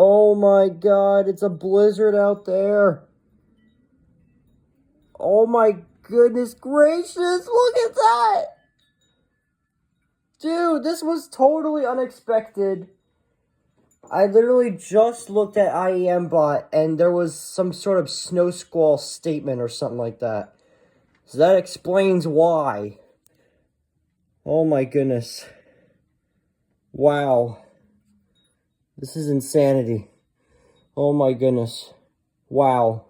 Oh my god, it's a blizzard out there. Oh my goodness gracious, look at that! Dude, this was totally unexpected. I literally just looked at IEMBot and there was some sort of snow squall statement or something like that. So that explains why. Oh my goodness. Wow. This is insanity. Oh my goodness. Wow.